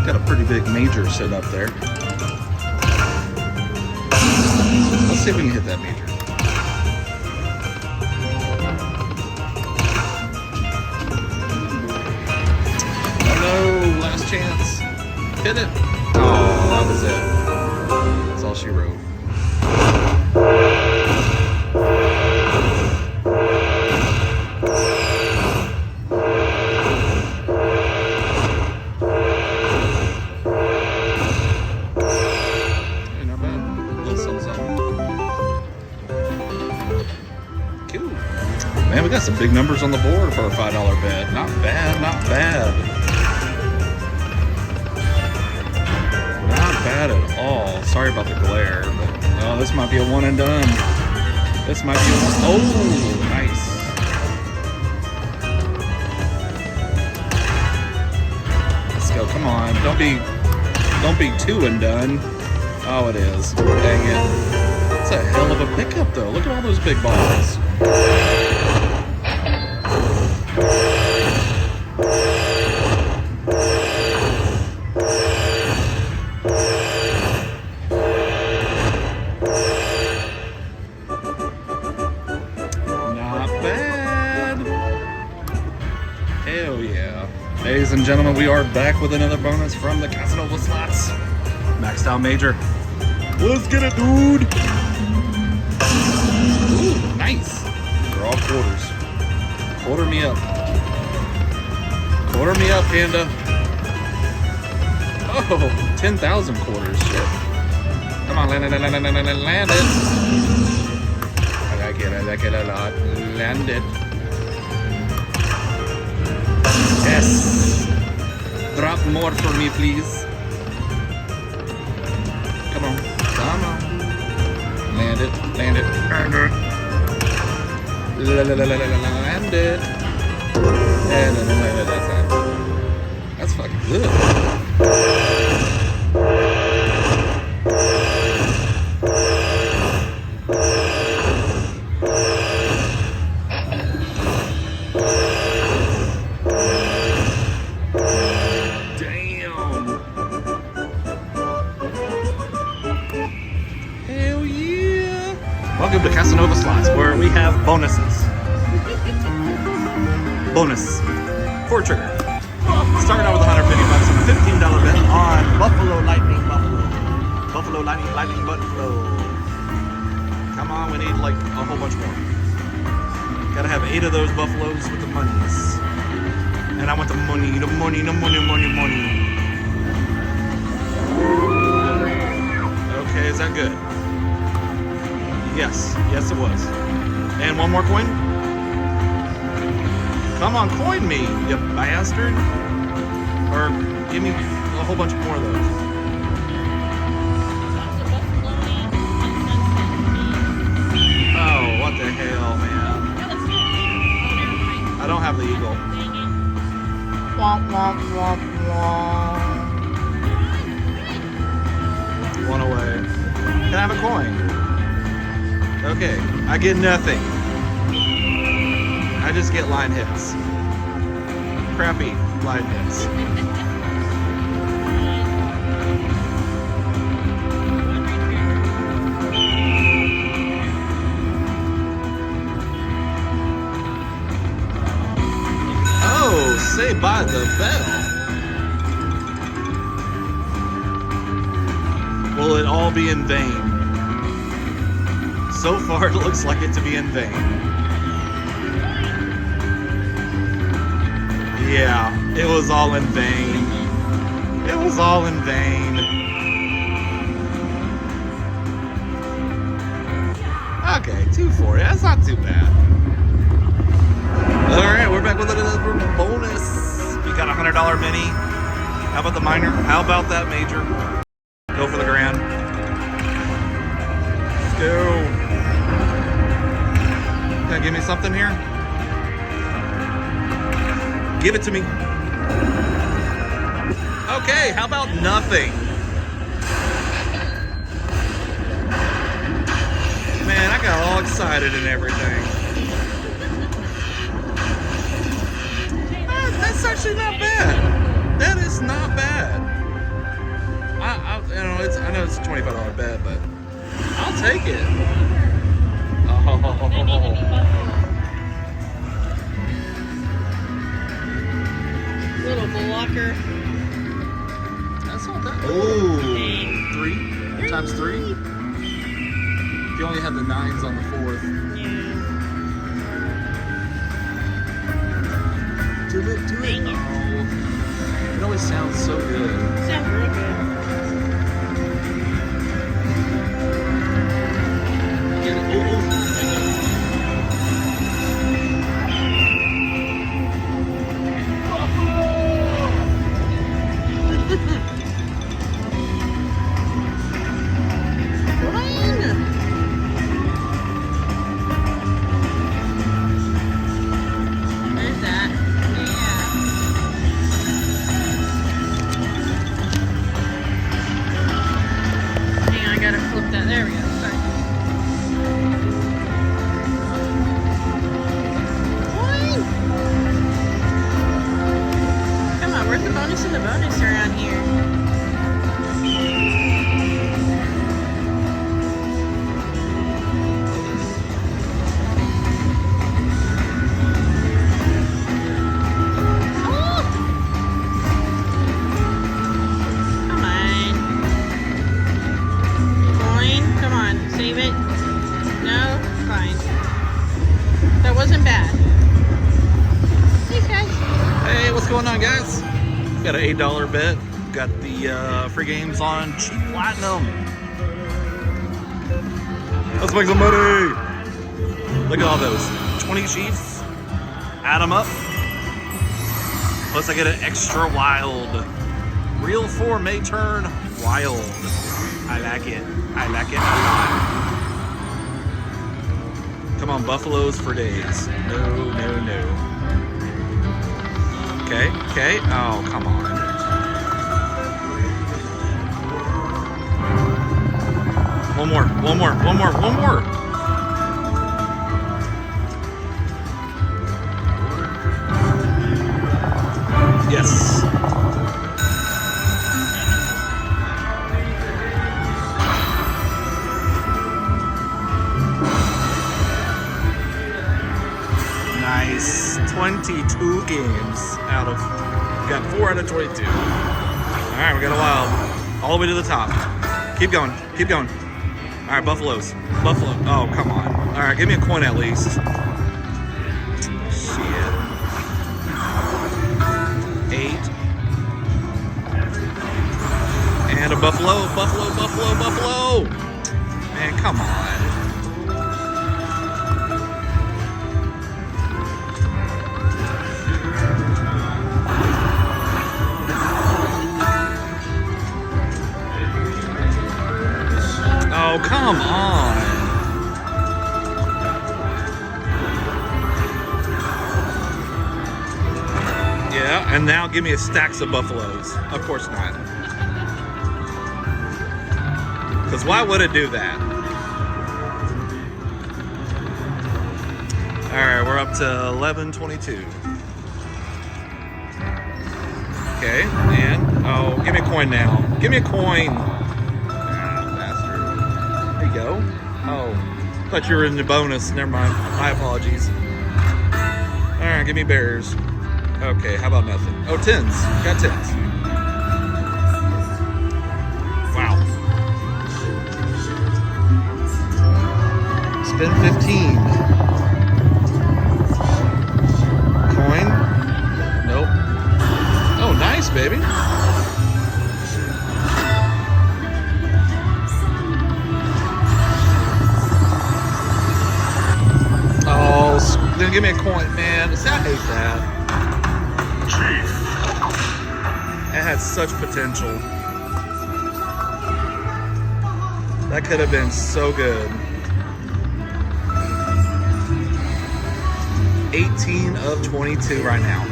got a pretty big major sitting up there. Let's see if we can hit that major. Oh no, last chance. Hit it. Oh, that was it. That's all she wrote. Man, we got some big numbers on the board for a $5 bet. Not bad, not bad. Not bad at all. Sorry about the glare, but oh, this might be a one and done. This might be a one. Oh, nice. Let's go. Come on. Don't be two and done. Oh, it is. Dang it. It's a hell of a pickup, though. Look at all those big balls. Hell yeah. Ladies and gentlemen, we are back with another bonus from the Cassanova Slots. Maxed out major. Let's get it, dude. Ooh, nice. They're all quarters. Quarter me up. Quarter me up, Panda. Oh, 10,000 quarters. Shit. Come on, land it. I like it a lot. Land it. Yes. Drop more for me, please. Come on. Land it. Land it. And then land it that time. That's fucking good. Welcome to Cassanova Slots, where we have bonuses. Bonus. 4 trigger. Starting out with $150 on a $15 bet on Buffalo Lightning Buffalo. Buffalo Lightning Buffalo. Come on, we need like a whole bunch more. Gotta have 8 of those buffaloes with the monies. And I want the money. Okay, is that good? Yes, it was. And one more coin? Come on, coin me, you bastard. Or give me a whole bunch more of those. Oh, what the hell, man. I don't have the eagle. One away. Can I have a coin? Okay, I get nothing. I just get line hits. Crappy line hits. Oh, say by the bell. Will it all be in vain? So far, it looks like it to be in vain. Yeah, it was all in vain. It was all in vain. Okay, 240. That's not too bad. Alright, we're back with another bonus. You got a $100 mini. How about the minor? How about that major? Go for the grand. Let's go. Can you give me something here? Give it to me. Okay, how about nothing? Man, I got all excited and everything. That's actually not bad. That is not bad. take it. Oh. Little blocker. That's not that. Oh, 3 times 3. If you only had the 9s on the 4th. Yeah. Do it. Dang it. Oh. It always sounds so good. Sounds real good. Get it. Oh. There we go. Sorry. Come on, where's the bonus and the bonus around here? Save it. No? Fine. That wasn't bad. Thanks, guys. Hey, what's going on, guys? Got an $8 bet. Got the free games on Cheap Platinum. Let's make some money. Look at all those. 20 Chiefs. Add them up. Plus I get an extra wild. Reel 4 may turn wild. I like it. I like it a lot. Come on, Buffaloes for days. No. Okay. Oh, come on. One more. Yes. Nice. 22 games out of, got 4 out of 22. All right, we got a wild. All the way to the top. Keep going. All right, Buffaloes. Oh, come on. All right, give me a coin at least. Shit. 8. And a Buffalo. Man, come on. Oh, come on. Yeah, and now give me a stacks of Buffaloes. Of course not. Because why would it do that? All right, we're up to 11:22. Okay, and, oh, give me a coin now. Give me a coin. Go. Oh, thought you were in the bonus. Never mind. My apologies. All right, give me bears. Okay, how about nothing? Oh, 10s. Got 10s. Wow. Spin 15. Coin. Nope. Oh, nice, baby. Then give me a coin, man. I hate that. It had such potential. That could have been so good. 18 of 22 right now.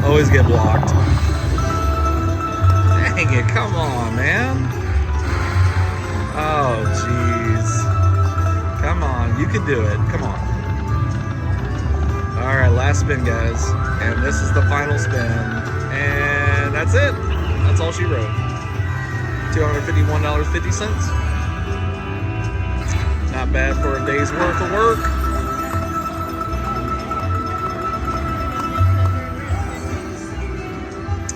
Always get blocked. Dang it, come on, man. Oh, jeez. Come on, you can do it. Come on. All right, last spin, guys. And this is the final spin. And that's it. That's all she wrote. $251.50. Not bad for a day's worth of work.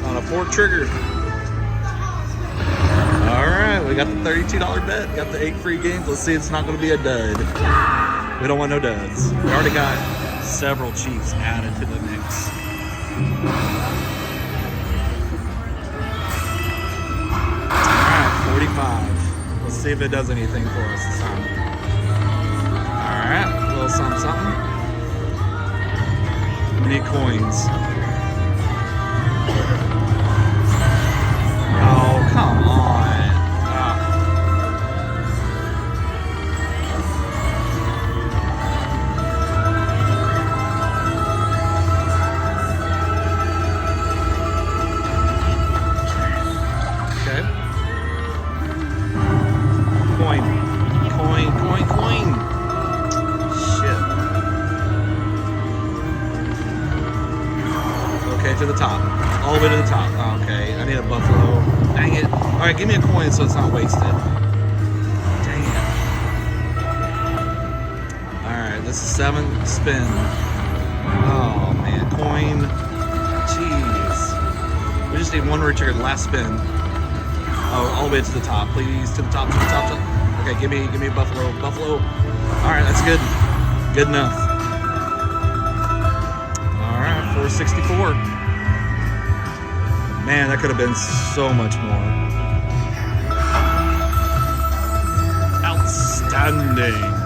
On a 4 trigger. Alright, we got the $32 bet. Got the 8 free games. Let's see if it's not going to be a dud. We don't want no duds. We already got several Chiefs added to the mix. Alright, 45. Let's see if it does anything for us this time. Alright, a little something. We need coins. Oh, come on. Okay. Coin. Shit. Okay, to the top. All the way to the top. Okay, I need a buffalo. Dang it. Alright, give me a coin so it's not wasted. Dang it. Alright, this is 7 spin. Oh man, coin. Jeez. We just need one retrigger, the last spin. Oh, all the way to the top, please. To the top. Okay, give me a buffalo. Alright, that's good. Good enough. Alright, 464. Man, that could have been so much more. Outstanding.